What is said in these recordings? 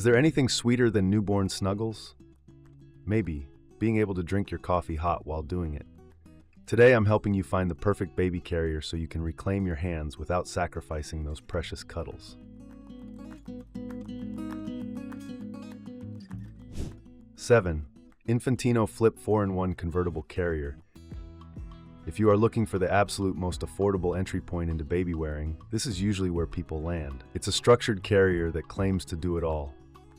there anything sweeter than newborn snuggles? Maybe, being able to drink your coffee hot while doing it. Today I'm helping you find the perfect baby carrier so you can reclaim your hands without sacrificing those precious cuddles. 7. Infantino Flip 4-in-1 Convertible Carrier. If you are looking for the absolute most affordable entry point into baby wearing, this is usually where people land. It's a structured carrier that claims to do it all.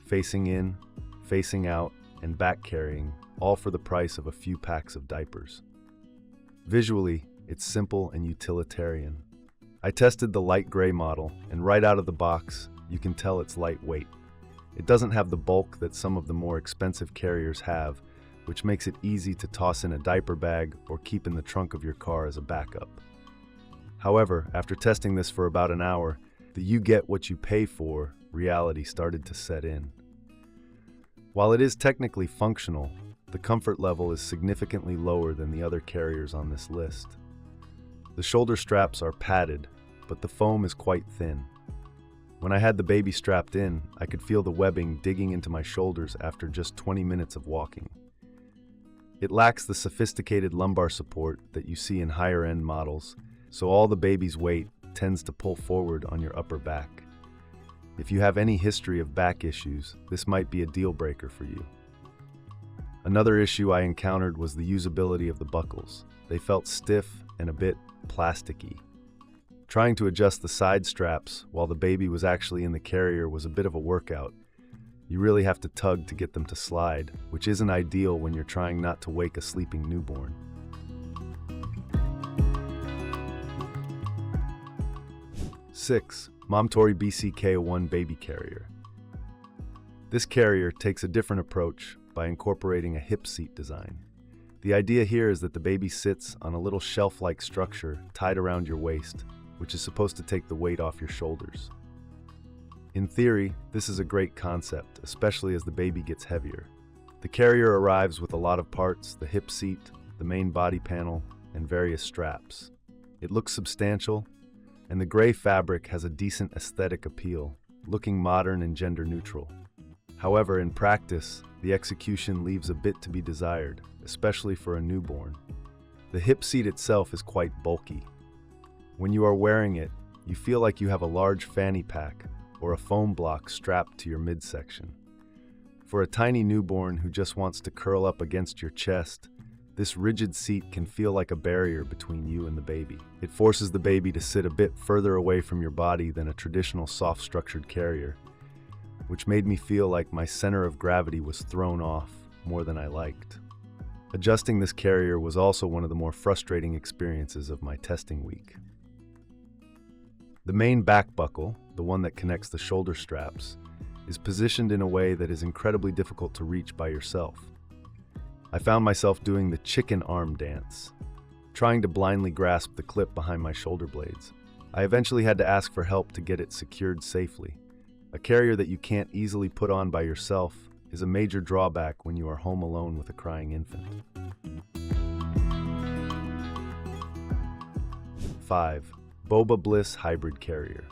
Facing in, facing out, and back carrying, all for the price of a few packs of diapers. Visually, it's simple and utilitarian. I tested the light gray model, and right out of the box, you can tell it's lightweight. It doesn't have the bulk that some of the more expensive carriers have, which makes it easy to toss in a diaper bag or keep in the trunk of your car as a backup. However, after testing this for about an hour, the you get what you pay for reality started to set in. While it is technically functional, the comfort level is significantly lower than the other carriers on this list. The shoulder straps are padded, but the foam is quite thin. When I had the baby strapped in, I could feel the webbing digging into my shoulders after just 20 minutes of walking. It lacks the sophisticated lumbar support that you see in higher-end models, so all the baby's weight tends to pull forward on your upper back. If you have any history of back issues, this might be a deal breaker for you. Another issue I encountered was the usability of the buckles. They felt stiff and a bit plasticky. Trying to adjust the side straps while the baby was actually in the carrier was a bit of a workout. You really have to tug to get them to slide, which isn't ideal when you're trying not to wake a sleeping newborn. 6. MOMTORY BCK01 Baby Carrier. This carrier takes a different approach by incorporating a hip seat design. The idea here is that the baby sits on a little shelf-like structure tied around your waist, which is supposed to take the weight off your shoulders. In theory, this is a great concept, especially as the baby gets heavier. The carrier arrives with a lot of parts: the hip seat, the main body panel, and various straps. It looks substantial, and the gray fabric has a decent aesthetic appeal, looking modern and gender neutral. However, in practice, the execution leaves a bit to be desired, especially for a newborn. The hip seat itself is quite bulky. When you are wearing it, you feel like you have a large fanny pack or a foam block strapped to your midsection. For a tiny newborn who just wants to curl up against your chest, this rigid seat can feel like a barrier between you and the baby. It forces the baby to sit a bit further away from your body than a traditional soft-structured carrier, which made me feel like my center of gravity was thrown off more than I liked. Adjusting this carrier was also one of the more frustrating experiences of my testing week. The main back buckle, the one that connects the shoulder straps, is positioned in a way that is incredibly difficult to reach by yourself. I found myself doing the chicken arm dance, trying to blindly grasp the clip behind my shoulder blades. I eventually had to ask for help to get it secured safely. A carrier that you can't easily put on by yourself is a major drawback when you are home alone with a crying infant. 5. Boba Bliss Hybrid Carrier.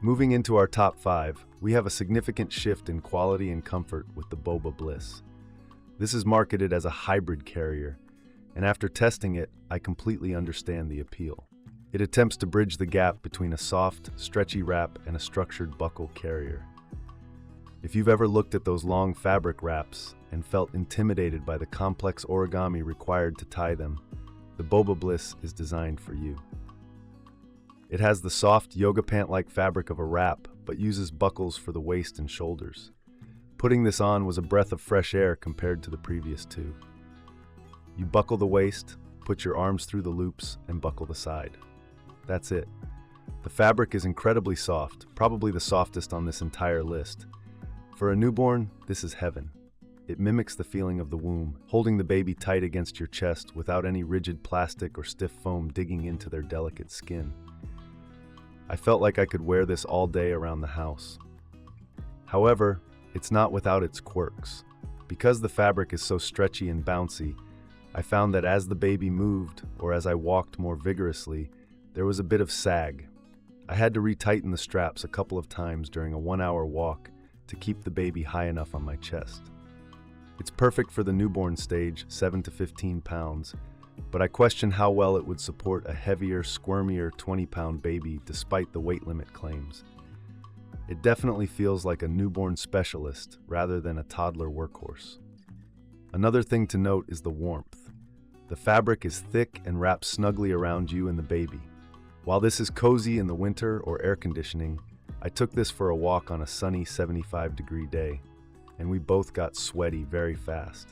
Moving into our top 5, we have a significant shift in quality and comfort with the Boba Bliss. This is marketed as a hybrid carrier, and after testing it, I completely understand the appeal. It attempts to bridge the gap between a soft, stretchy wrap and a structured buckle carrier. If you've ever looked at those long fabric wraps and felt intimidated by the complex origami required to tie them, the Boba Bliss is designed for you. It has the soft yoga pant-like fabric of a wrap, but uses buckles for the waist and shoulders. Putting this on was a breath of fresh air compared to the previous two. You buckle the waist, put your arms through the loops, and buckle the side. That's it. The fabric is incredibly soft, probably the softest on this entire list. For a newborn, this is heaven. It mimics the feeling of the womb, holding the baby tight against your chest without any rigid plastic or stiff foam digging into their delicate skin. I felt like I could wear this all day around the house. However, it's not without its quirks. Because the fabric is so stretchy and bouncy, I found that as the baby moved, or as I walked more vigorously, there was a bit of sag. I had to retighten the straps a couple of times during a 1-hour walk, to keep the baby high enough on my chest. It's perfect for the newborn stage, 7 to 15 pounds, but I question how well it would support a heavier, squirmier 20-pound baby despite the weight limit claims. It definitely feels like a newborn specialist rather than a toddler workhorse. Another thing to note is the warmth. The fabric is thick and wraps snugly around you and the baby. While this is cozy in the winter or air conditioning, I took this for a walk on a sunny 75-degree day, and we both got sweaty very fast.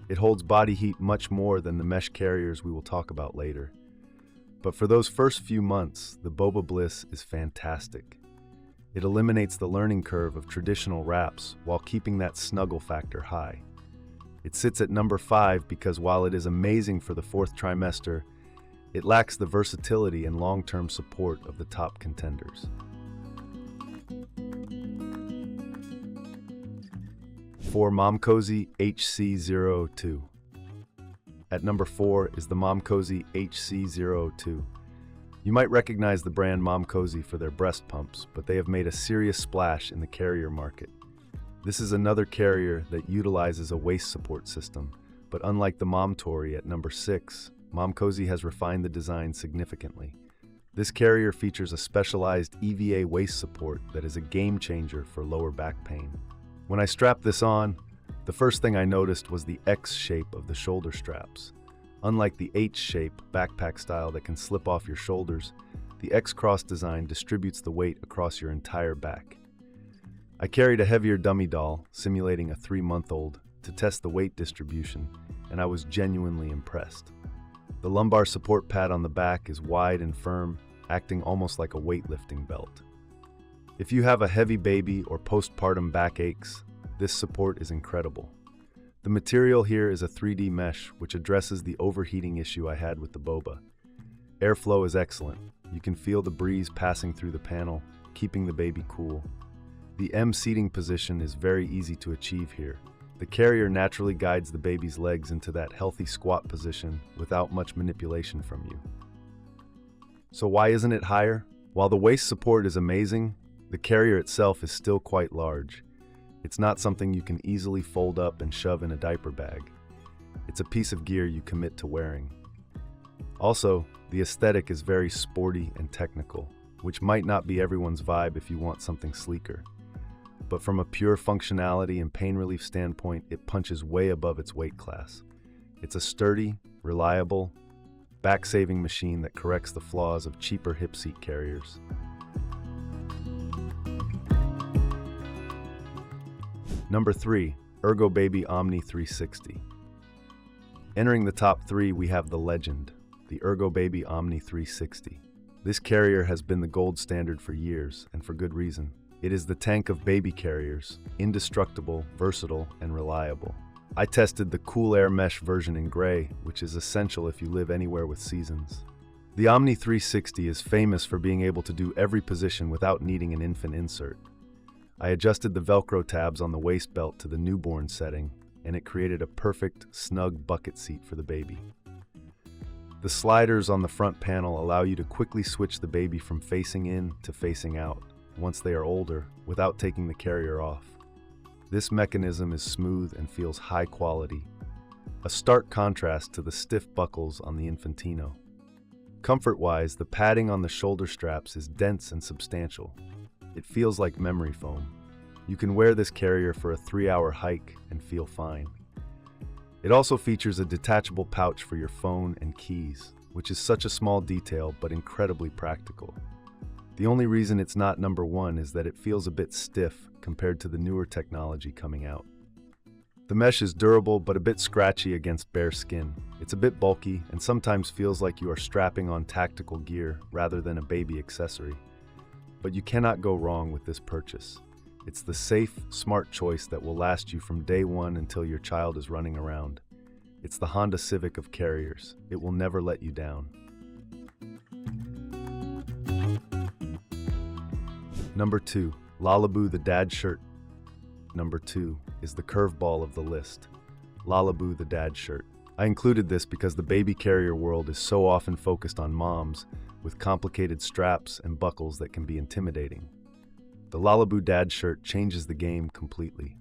It holds body heat much more than the mesh carriers we will talk about later. But for those first few months, the Boba Bliss is fantastic. It eliminates the learning curve of traditional wraps while keeping that snuggle factor high. It sits at number 5 because while it is amazing for the 4th trimester, it lacks the versatility and long-term support of the top contenders. For Momcozy HC002. At number 4 is the Momcozy HC002. You might recognize the brand Momcozy for their breast pumps, but they have made a serious splash in the carrier market. This is another carrier that utilizes a waist support system, but unlike the MOMTORY at number 6, Momcozy has refined the design significantly. This carrier features a specialized EVA waist support that is a game changer for lower back pain. When I strapped this on, the first thing I noticed was the X shape of the shoulder straps. Unlike the H shape backpack style that can slip off your shoulders, the X-cross design distributes the weight across your entire back. I carried a heavier dummy doll, simulating a 3-month-old, to test the weight distribution, and I was genuinely impressed. The lumbar support pad on the back is wide and firm, acting almost like a weightlifting belt. If you have a heavy baby or postpartum backaches, this support is incredible. The material here is a 3D mesh, which addresses the overheating issue I had with the Boba. Airflow is excellent. You can feel the breeze passing through the panel, keeping the baby cool. The M seating position is very easy to achieve here. The carrier naturally guides the baby's legs into that healthy squat position without much manipulation from you. So why isn't it higher? While the waist support is amazing, the carrier itself is still quite large. It's not something you can easily fold up and shove in a diaper bag. It's a piece of gear you commit to wearing. Also, the aesthetic is very sporty and technical, which might not be everyone's vibe if you want something sleeker. But from a pure functionality and pain relief standpoint, it punches way above its weight class. It's a sturdy, reliable, back-saving machine that corrects the flaws of cheaper hip seat carriers. Number 3, Ergobaby Omni 360. Entering the top 3, we have the legend, the Ergobaby Omni 360. This carrier has been the gold standard for years, and for good reason. It is the tank of baby carriers, indestructible, versatile, and reliable. I tested the Cool Air Mesh version in gray, which is essential if you live anywhere with seasons. The Omni 360 is famous for being able to do every position without needing an infant insert. I adjusted the Velcro tabs on the waist belt to the newborn setting, and it created a perfect, snug bucket seat for the baby. The sliders on the front panel allow you to quickly switch the baby from facing in to facing out once they are older without taking the carrier off. This mechanism is smooth and feels high quality, a stark contrast to the stiff buckles on the Infantino. Comfort-wise, the padding on the shoulder straps is dense and substantial. It feels like memory foam. You can wear this carrier for a 3-hour hike and feel fine. It also features a detachable pouch for your phone and keys, which is such a small detail but incredibly practical. The only reason it's not number 1 is that it feels a bit stiff compared to the newer technology coming out. The mesh is durable but a bit scratchy against bare skin. It's a bit bulky and sometimes feels like you are strapping on tactical gear rather than a baby accessory. But you cannot go wrong with this purchase. It's the safe, smart choice that will last you from day 1 until your child is running around. It's the Honda Civic of carriers. It will never let you down. Number 2, Lalabu The Dad Shirt. Number 2 is the curveball of the list, Lalabu The Dad Shirt. I included this because the baby carrier world is so often focused on moms, with complicated straps and buckles that can be intimidating. The Lalabu Dad Shirt changes the game completely.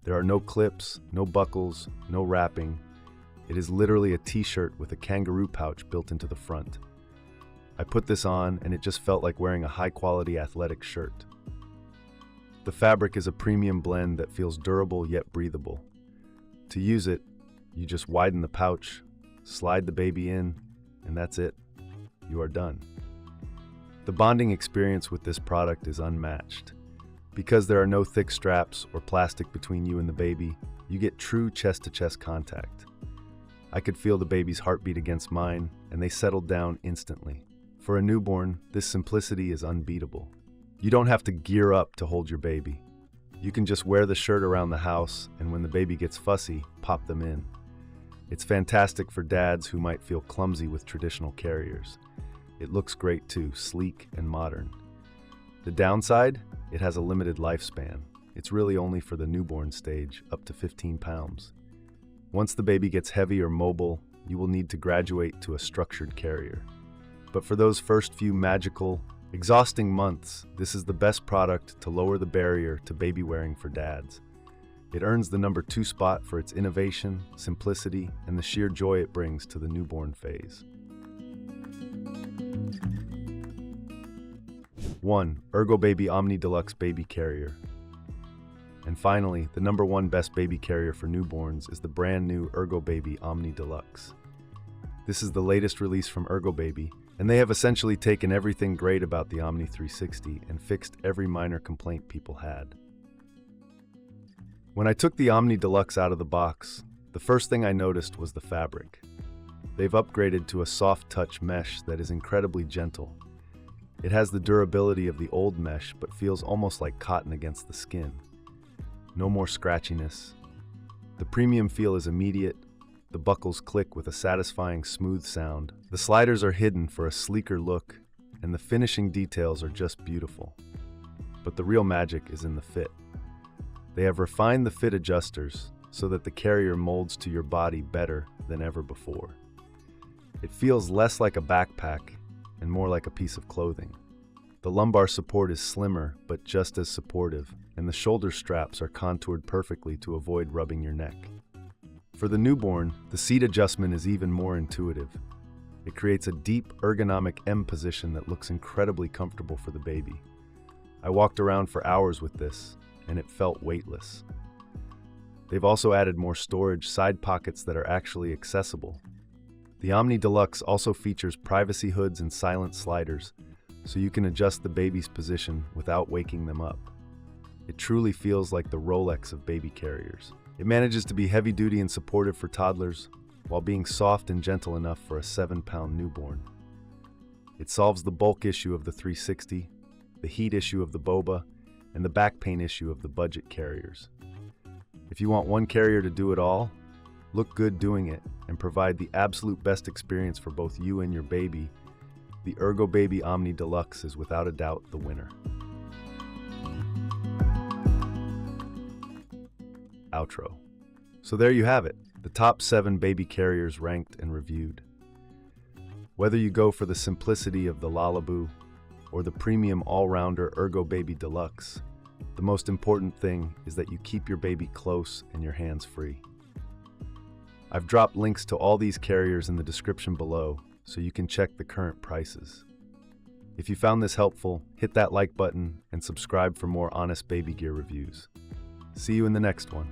There are no clips, no buckles, no wrapping. It is literally a t-shirt with a kangaroo pouch built into the front. I put this on and it just felt like wearing a high-quality athletic shirt. The fabric is a premium blend that feels durable yet breathable. To use it, you just widen the pouch, slide the baby in, and that's it. You are done. The bonding experience with this product is unmatched. Because there are no thick straps or plastic between you and the baby, you get true chest-to-chest contact. I could feel the baby's heartbeat against mine, and they settled down instantly. For a newborn, this simplicity is unbeatable. You don't have to gear up to hold your baby. You can just wear the shirt around the house, and when the baby gets fussy, pop them in. It's fantastic for dads who might feel clumsy with traditional carriers. It looks great too, sleek and modern. The downside? It has a limited lifespan. It's really only for the newborn stage, up to 15 pounds. Once the baby gets heavy or mobile, you will need to graduate to a structured carrier. But for those first few magical, exhausting months, this is the best product to lower the barrier to baby wearing for dads. It earns the number 2 spot for its innovation, simplicity, and the sheer joy it brings to the newborn phase. 1. Ergobaby Omni Deluxe Baby Carrier. And finally, the number 1 best baby carrier for newborns is the brand new Ergobaby Omni Deluxe. This is the latest release from Ergobaby, and they have essentially taken everything great about the Omni 360 and fixed every minor complaint people had. When I took the Omni Deluxe out of the box, the first thing I noticed was the fabric. They've upgraded to a soft touch mesh that is incredibly gentle. It has the durability of the old mesh but feels almost like cotton against the skin. No more scratchiness. The premium feel is immediate. The buckles click with a satisfying smooth sound. The sliders are hidden for a sleeker look, and the finishing details are just beautiful. But the real magic is in the fit. They have refined the fit adjusters so that the carrier molds to your body better than ever before. It feels less like a backpack and more like a piece of clothing. The lumbar support is slimmer but just as supportive, and the shoulder straps are contoured perfectly to avoid rubbing your neck. For the newborn, the seat adjustment is even more intuitive. It creates a deep, ergonomic M position that looks incredibly comfortable for the baby. I walked around for hours with this, and it felt weightless. They've also added more storage side pockets that are actually accessible. The Omni Deluxe also features privacy hoods and silent sliders, so you can adjust the baby's position without waking them up. It truly feels like the Rolex of baby carriers. It manages to be heavy-duty and supportive for toddlers, while being soft and gentle enough for a 7-pound newborn. It solves the bulk issue of the 360, the heat issue of the Boba, and the back pain issue of the budget carriers. If you want one carrier to do it all, look good doing it, and provide the absolute best experience for both you and your baby, the Ergobaby Omni Deluxe is without a doubt the winner. Outro. So there you have it, the top 7 baby carriers ranked and reviewed. Whether you go for the simplicity of the Lalabu or the premium all-rounder Ergobaby Deluxe, the most important thing is that you keep your baby close and your hands free. I've dropped links to all these carriers in the description below so you can check the current prices. If you found this helpful, hit that like button and subscribe for more honest baby gear reviews. See you in the next one.